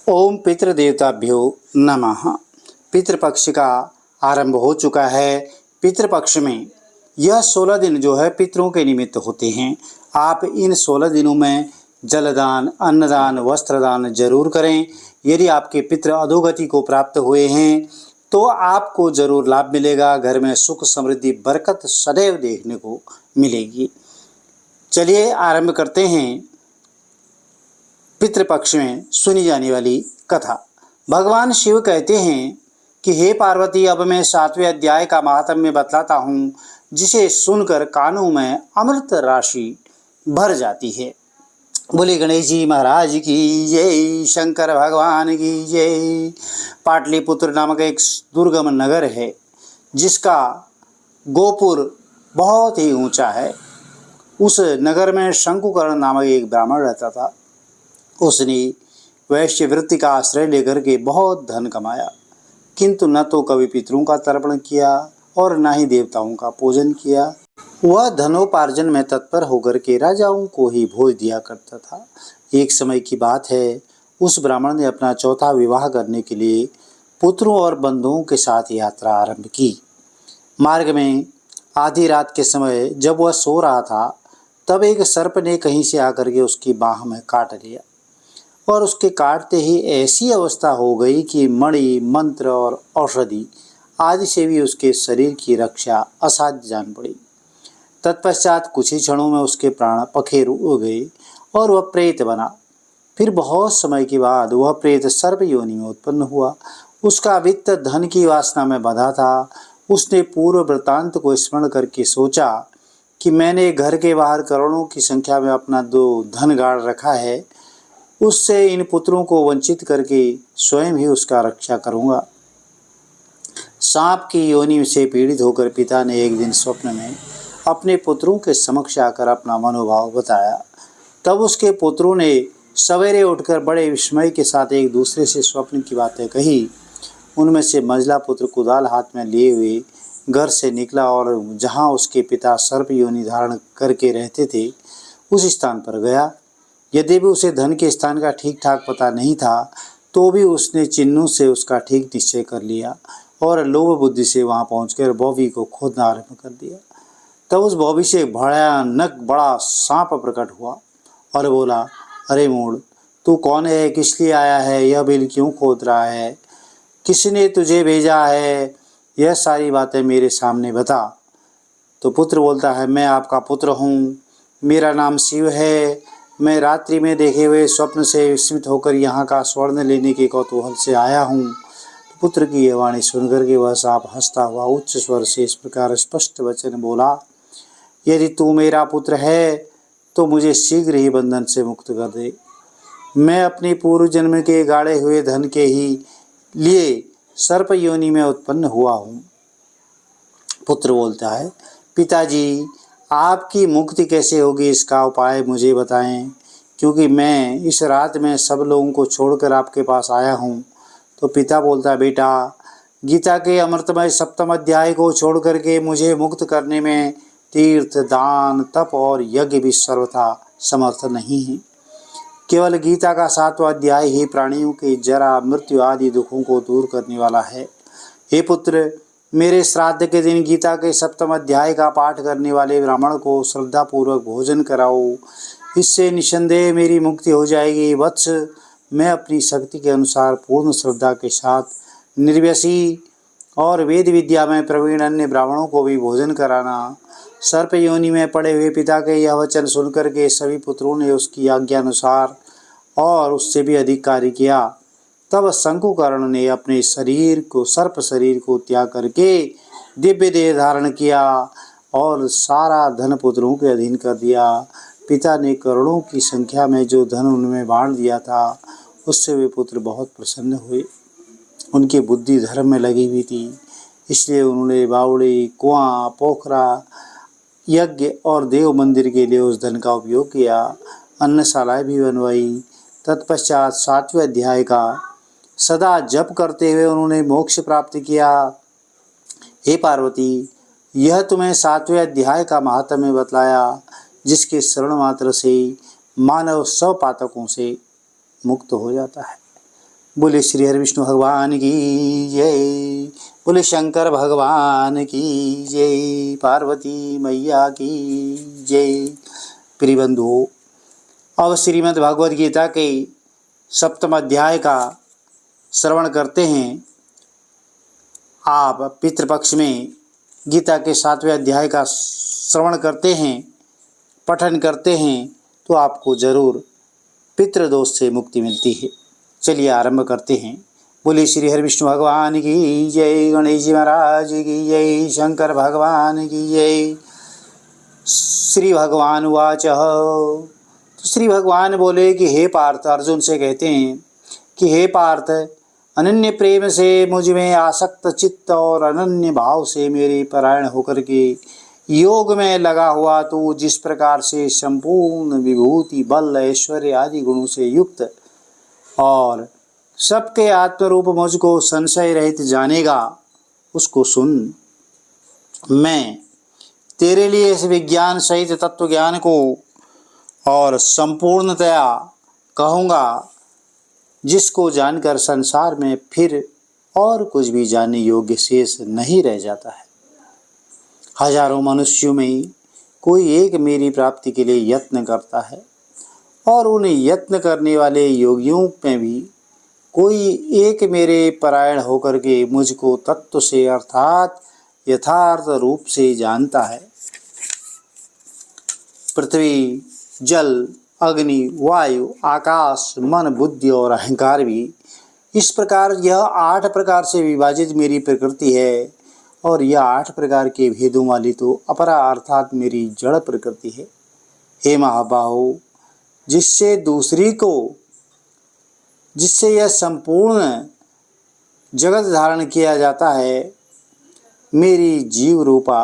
ओम पितृदेवताभ्यो नमः। पितृपक्ष का आरंभ हो चुका है। पितृपक्ष में यह 16 दिन जो है पितरों के निमित्त होते हैं। आप इन 16 दिनों में जलदान, अन्नदान, वस्त्रदान जरूर करें। यदि आपके पितृ अधोगति को प्राप्त हुए हैं तो आपको जरूर लाभ मिलेगा। घर में सुख, समृद्धि, बरकत सदैव देखने को मिलेगी। चलिए आरंभ करते हैं पितृपक्ष में सुनी जाने वाली कथा। भगवान शिव कहते हैं कि हे पार्वती, अब मैं 7वें अध्याय का महात्म्य बतलाता हूँ, जिसे सुनकर कानों में अमृत राशि भर जाती है। बोले गणेश जी महाराज की जय, शंकर भगवान की जय। पाटलिपुत्र नामक एक दुर्गम नगर है, जिसका गोपुर बहुत ही ऊंचा है। उस नगर में शंकुकर्ण नामक एक ब्राह्मण रहता था। उसने वैश्य वृत्ति का आश्रय लेकर के बहुत धन कमाया, किंतु न तो कभी पितरों का तर्पण किया और न ही देवताओं का पूजन किया। वह धनोपार्जन में तत्पर होकर के राजाओं को ही भोज दिया करता था। एक समय की बात है, उस ब्राह्मण ने अपना चौथा विवाह करने के लिए पुत्रों और बंधुओं के साथ यात्रा आरंभ की। मार्ग में आधी रात के समय जब वह सो रहा था, तब एक सर्प ने कहीं से आकर के उसकी बाह में काट लिया और उसके काटते ही ऐसी अवस्था हो गई कि मणि, मंत्र और औषधि आदि से भी उसके शरीर की रक्षा असाध्य जान पड़ी। तत्पश्चात कुछ ही क्षणों में उसके प्राण पखेरु हो गए और वह प्रेत बना। फिर बहुत समय के बाद वह प्रेत सर्प योनि में उत्पन्न हुआ। उसका वित्त धन की वासना में बंधा था। उसने पूर्व वृत्तांत को स्मरण करके सोचा कि मैंने घर के बाहर करोड़ों की संख्या में अपना धन गाड़ रखा है, उससे इन पुत्रों को वंचित करके स्वयं ही उसका रक्षा करूंगा। सांप की योनि से पीड़ित होकर पिता ने एक दिन स्वप्न में अपने पुत्रों के समक्ष आकर अपना मनोभाव बताया। तब उसके पुत्रों ने सवेरे उठकर बड़े विस्मय के साथ एक दूसरे से स्वप्न की बातें कही। उनमें से मंझला पुत्र कुदाल हाथ में लिए हुए घर से निकला और जहाँ उसके पिता सर्प योनि धारण करके रहते थे उस स्थान पर गया। यद्यपि उसे धन के स्थान का ठीक ठाक पता नहीं था, तो भी उसने चिन्हों से उसका ठीक निश्चय कर लिया और लोभ बुद्धि से वहां पहुंचकर भौवी को खोदना आरंभ कर दिया। तब उस भौवी से भयानक बड़ा सांप प्रकट हुआ और बोला, अरे मूढ़, तू कौन है, किस लिए आया है, यह बिल क्यों खोद रहा है, किसने तुझे भेजा है, यह सारी बातें मेरे सामने बता। तो पुत्र बोलता है, मैं आपका पुत्र हूँ, मेरा नाम शिव है। मैं रात्रि में देखे हुए स्वप्न से विस्मित होकर यहाँ का स्वर्ण लेने के कौतूहल से आया हूँ। तो पुत्र की यह वाणी सुनकर के वह सांप हंसता हुआ उच्च स्वर से इस प्रकार स्पष्ट वचन बोला, यदि तू मेरा पुत्र है तो मुझे शीघ्र ही बंधन से मुक्त कर दे। मैं अपने पूर्व जन्म के गाड़े हुए धन के ही लिए सर्प योनि में उत्पन्न हुआ हूँ। पुत्र बोलता है, पिताजी, आपकी मुक्ति कैसे होगी, इसका उपाय मुझे बताएं, क्योंकि मैं इस रात में सब लोगों को छोड़कर आपके पास आया हूँ। तो पिता बोलता है, बेटा, गीता के अमृतमय 7वें अध्याय को छोड़ करके मुझे मुक्त करने में तीर्थ, दान, तप और यज्ञ भी सर्वथा समर्थ नहीं है। केवल गीता का 7वां अध्याय ही प्राणियों के जरा, मृत्यु आदि दुखों को दूर करने वाला है। हे पुत्र, मेरे श्राद्ध के दिन गीता के 7वें अध्याय का पाठ करने वाले ब्राह्मण को श्रद्धापूर्वक भोजन कराओ, इससे निसंदेह मेरी मुक्ति हो जाएगी। वत्स, मैं अपनी शक्ति के अनुसार पूर्ण श्रद्धा के साथ निर्व्यसी और वेद विद्या में प्रवीण अन्य ब्राह्मणों को भी भोजन कराना। सर्प योनि में पड़े हुए पिता के यह वचन सुनकर के सभी पुत्रों ने उसकी आज्ञा अनुसार और उससे भी अधिक कार्य किया। तब शंकुकर्ण ने अपने शरीर को, सर्प शरीर को त्याग करके दिव्य देह धारण किया और सारा धन पुत्रों के अधीन कर दिया। पिता ने करोड़ों की संख्या में जो धन उनमें बांट दिया था, उससे वे पुत्र बहुत प्रसन्न हुए। उनकी बुद्धि धर्म में लगी हुई थी, इसलिए उन्होंने बावड़ी, कुआं, पोखरा, यज्ञ और देव मंदिर के लिए उस धन का उपयोग किया। अन्नशालाएं भी बनवाई। तत्पश्चात 7वें अध्याय का सदा जप करते हुए उन्होंने मोक्ष प्राप्त किया। हे पार्वती, यह तुम्हें 7वें अध्याय का महात्म्य बतलाया, जिसके शरण मात्र से मानव सब पातकों से मुक्त हो जाता है। बोले श्री हरि विष्णु भगवान की जय। बोले शंकर भगवान की जय। पार्वती मैया की जय। प्रिय बंधुओं, अब श्रीमद् भगवद गीता के 7वें अध्याय का श्रवण करते हैं। आप पितृपक्ष में गीता के 7वें अध्याय का श्रवण करते हैं, पठन करते हैं, तो आपको जरूर पितृदोष से मुक्ति मिलती है। चलिए आरंभ करते हैं। बोले श्री हरि विष्णु भगवान की जय। गणेश जी महाराज की जय। शंकर भगवान की जय। श्री भगवान वाच। तो श्री भगवान बोले कि हे पार्थ, अर्जुन से कहते हैं कि हे पार्थ, अनन्य प्रेम से मुझ में आसक्त चित्त और अनन्य भाव से मेरे परायण होकर के योग में लगा हुआ तू जिस प्रकार से संपूर्ण विभूति, बल, ऐश्वर्य आदि गुणों से युक्त और सबके आत्मरूप मुझको संशय रहित जानेगा, उसको सुन। मैं तेरे लिए इस विज्ञान सहित तत्व ज्ञान को और संपूर्णतया कहूँगा, जिसको जानकर संसार में फिर और कुछ भी जानने योग्य शेष नहीं रह जाता है। हजारों मनुष्यों में कोई एक मेरी प्राप्ति के लिए यत्न करता है और उन यत्न करने वाले योगियों में भी कोई एक मेरे परायण होकर के मुझको तत्व से अर्थात यथार्थ रूप से जानता है। पृथ्वी, जल, अग्नि, वायु, आकाश, मन, बुद्धि और अहंकार भी इस प्रकार यह 8 प्रकार से विभाजित मेरी प्रकृति है और यह 8 प्रकार के भेदों वाली तो अपरा अर्थात मेरी जड़ प्रकृति है। हे महाबाहो, जिससे यह संपूर्ण जगत धारण किया जाता है, मेरी जीव रूपा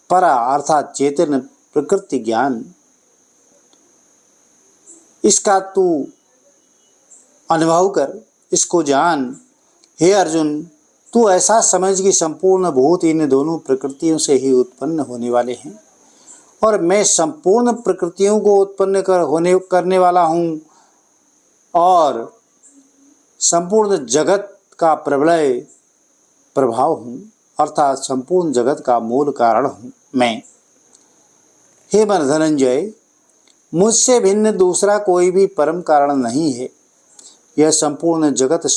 परा अर्थात चेतन प्रकृति ज्ञान, इसका तू अनुभव कर, इसको जान। हे अर्जुन, तू ऐसा समझ कि संपूर्ण भूत इन दोनों प्रकृतियों से ही उत्पन्न होने वाले हैं और मैं संपूर्ण प्रकृतियों को उत्पन्न करने वाला हूँ और संपूर्ण जगत का प्रलय प्रभाव हूँ, अर्थात संपूर्ण जगत का मूल कारण हूँ मैं। हे धनंजय, मुझसे भिन्न दूसरा कोई भी परम कारण नहीं है। यह संपूर्ण जगत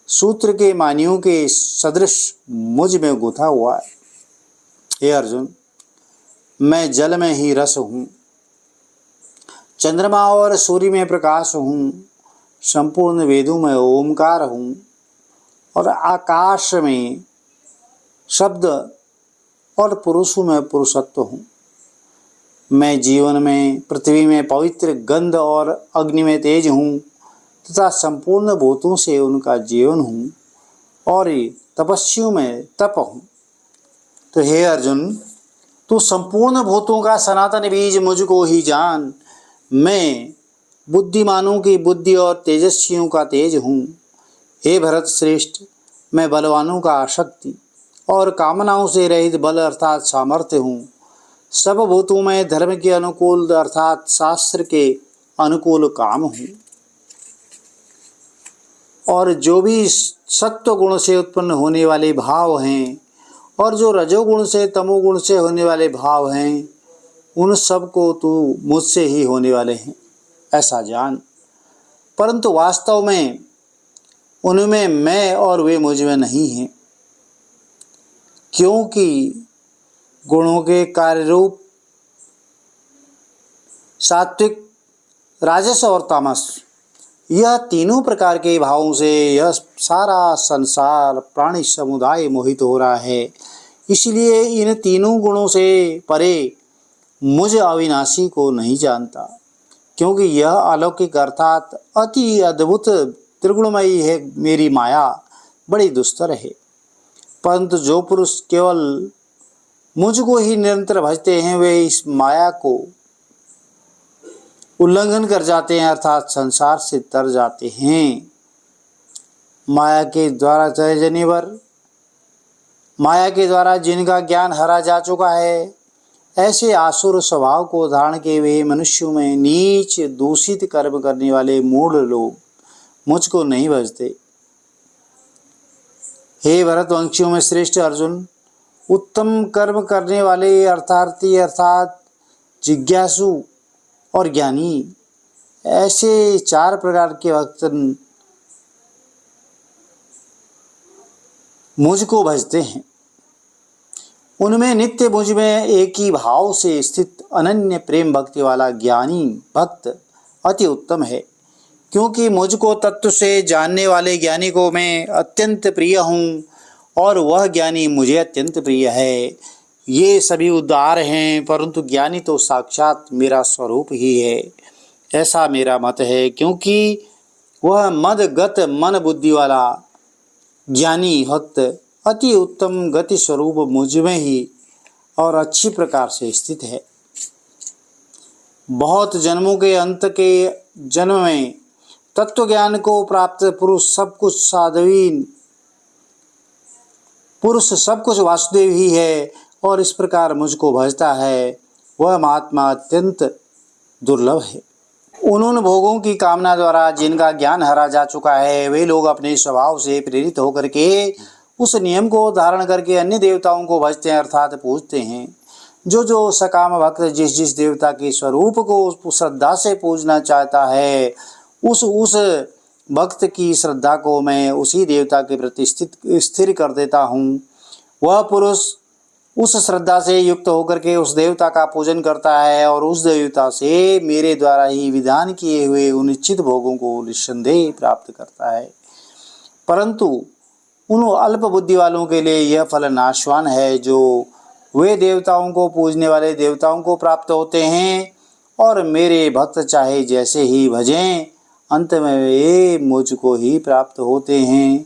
सूत्र के मानियों के सदृश मुझ में गुथा हुआ है। हे अर्जुन, मैं जल में ही रस हूँ, चंद्रमा और सूर्य में प्रकाश हूँ, संपूर्ण वेदों में ओमकार हूँ और आकाश में शब्द और पुरुषों में पुरुषत्व हूँ। मैं जीवन में, पृथ्वी में पवित्र गंध और अग्नि में तेज हूँ तथा संपूर्ण भूतों से उनका जीवन हूँ और तपस्वियों में तप हूँ। तो हे अर्जुन, तू संपूर्ण भूतों का सनातन बीज मुझको ही जान। मैं बुद्धिमानों की बुद्धि और तेजस्वियों का तेज हूँ। हे भरत श्रेष्ठ, मैं बलवानों का शक्ति और कामनाओं से रहित बल अर्थात सामर्थ्य हूँ। सब भूतों में धर्म के अनुकूल अर्थात शास्त्र के अनुकूल काम हूँ और जो भी सत्व गुण से उत्पन्न होने वाले भाव हैं और जो रजोगुण से तमोगुण से होने वाले भाव हैं, उन सब को तू मुझसे ही होने वाले हैं, ऐसा जान। परंतु वास्तव में उनमें मैं और वे मुझ में नहीं हैं, क्योंकि गुणों के कार्य रूप सात्विक, राजस और तामस, यह तीनों प्रकार के भावों से यह सारा संसार प्राणी समुदाय मोहित हो रहा है। इसलिए इन तीनों गुणों से परे मुझ अविनाशी को नहीं जानता, क्योंकि यह अलौकिक अर्थात अति अद्भुत त्रिगुणमयी है। मेरी माया बड़ी दुस्तर है, परंतु जो पुरुष केवल मुझको ही निरंतर भजते हैं, वे इस माया को उल्लंघन कर जाते हैं अर्थात संसार से तर जाते हैं। माया के द्वारा माया के द्वारा जिनका ज्ञान हरा जा चुका है, ऐसे आसुर स्वभाव को धारण किए हुए मनुष्यों में नीच दूषित कर्म करने वाले मूढ़ लोग मुझको नहीं भजते। हे भरतवंशियों में श्रेष्ठ अर्जुन, उत्तम कर्म करने वाले अर्थार्थी अर्थात जिज्ञासु और ज्ञानी, ऐसे 4 प्रकार के भक्त मुझको भजते हैं। उनमें नित्य मुझ में एक ही भाव से स्थित अनन्य प्रेम भक्ति वाला ज्ञानी भक्त अति उत्तम है, क्योंकि मुझको तत्व से जानने वाले ज्ञानी को मैं अत्यंत प्रिय हूँ और वह ज्ञानी मुझे अत्यंत प्रिय है। ये सभी उदार हैं, परंतु ज्ञानी तो साक्षात मेरा स्वरूप ही है, ऐसा मेरा मत है। क्योंकि वह मदगत मन बुद्धि वाला ज्ञानी भक्त अति उत्तम गति स्वरूप मुझ में ही और अच्छी प्रकार से स्थित है। बहुत जन्मों के अंत के जन्म में तत्व ज्ञान को प्राप्त पुरुष सब कुछ साधवीन पुरुष सब कुछ वासुदेव ही है और इस प्रकार मुझको भजता है, वह महात्मा अत्यंत दुर्लभ है। उन भोगों की कामना द्वारा जिनका ज्ञान हरा जा चुका है, वे लोग अपने स्वभाव से प्रेरित होकर के उस नियम को धारण करके अन्य देवताओं को भजते हैं अर्थात पूजते हैं। जो सकाम भक्त जिस देवता के स्वरूप को श्रद्धा से पूजना चाहता है, उस भक्त की श्रद्धा को मैं उसी देवता के प्रति स्थिर कर देता हूँ। वह पुरुष उस श्रद्धा से युक्त होकर के उस देवता का पूजन करता है और उस देवता से मेरे द्वारा ही विधान किए हुए उन्निश्चित भोगों को निस्संदेह प्राप्त करता है। परंतु उन अल्प बुद्धि वालों के लिए यह फल नाशवान है, जो वे देवताओं को पूजने वाले देवताओं को प्राप्त होते हैं और मेरे भक्त चाहे जैसे ही भजें, अंत में वे मुझको ही प्राप्त होते हैं।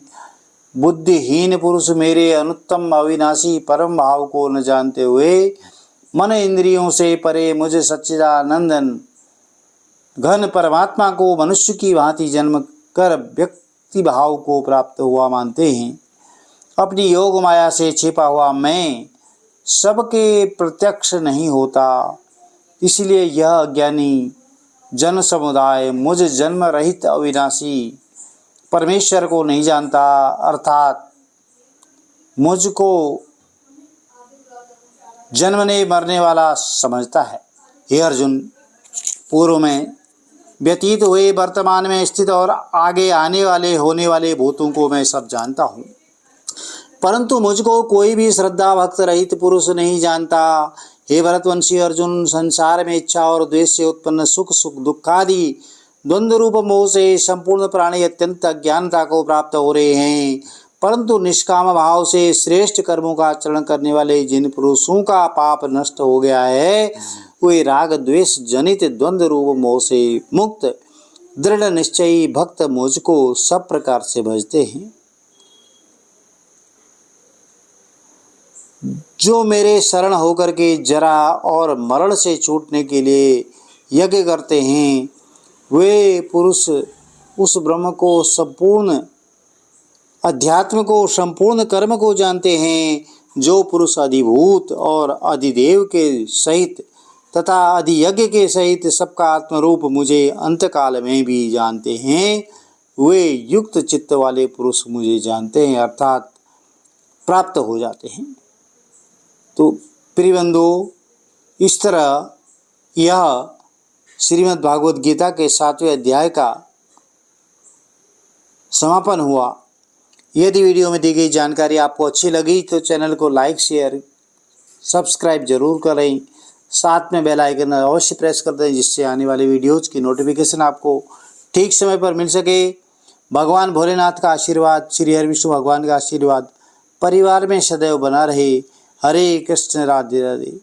बुद्धिहीन पुरुष मेरे अनुत्तम अविनाशी परम भाव को न जानते हुए मन इंद्रियों से परे मुझे सच्चिदानंदन घन परमात्मा को मनुष्य की भांति जन्म कर व्यक्ति भाव को प्राप्त हुआ मानते हैं। अपनी योग माया से छिपा हुआ मैं सबके प्रत्यक्ष नहीं होता, इसलिए यह अज्ञानी जन समुदाय मुझ जन्म रहित अविनाशी परमेश्वर को नहीं जानता, अर्थात मुझको जन्मने मरने वाला समझता है। हे अर्जुन, पूर्व में व्यतीत हुए, वर्तमान में स्थित और आगे आने वाले होने वाले भूतों को मैं सब जानता हूँ, परंतु मुझको कोई भी श्रद्धा भक्त रहित पुरुष नहीं जानता। हे भरतवंशी अर्जुन, संसार में इच्छा और द्वेष से उत्पन्न सुख दुखादि द्वंद्व रूप मोह से संपूर्ण प्राणी अत्यंत अज्ञानता को प्राप्त हो रहे हैं, परंतु निष्काम भाव से श्रेष्ठ कर्मों का आचरण करने वाले जिन पुरुषों का पाप नष्ट हो गया है, वे राग द्वेष जनित द्वंद्व रूप मोह से मुक्त दृढ़ निश्चयी भक्त मुझको सब प्रकार से भजते हैं। जो मेरे शरण होकर के जरा और मरण से छूटने के लिए यज्ञ करते हैं, वे पुरुष उस ब्रह्म को संपूर्ण अध्यात्म को संपूर्ण कर्म को जानते हैं। जो पुरुष अधिभूत और अधिदेव के सहित तथा अधियज्ञ के सहित सबका आत्मरूप मुझे अंतकाल में भी जानते हैं, वे युक्त चित्त वाले पुरुष मुझे जानते हैं अर्थात प्राप्त हो जाते हैं। तो प्रिय बंधुओं, इस तरह यह श्रीमद् भागवत गीता के 7वें अध्याय का समापन हुआ। यदि वीडियो में दी गई जानकारी आपको अच्छी लगी तो चैनल को लाइक शेयर सब्सक्राइब जरूर करें, साथ में बेल आइकन अवश्य प्रेस कर दें, जिससे आने वाली वीडियोज़ की नोटिफिकेशन आपको ठीक समय पर मिल सके। भगवान भोलेनाथ का आशीर्वाद, श्री हरि विष्णु भगवान का आशीर्वाद परिवार में सदैव बना रहे। हरे कृष्ण, राधे राधे।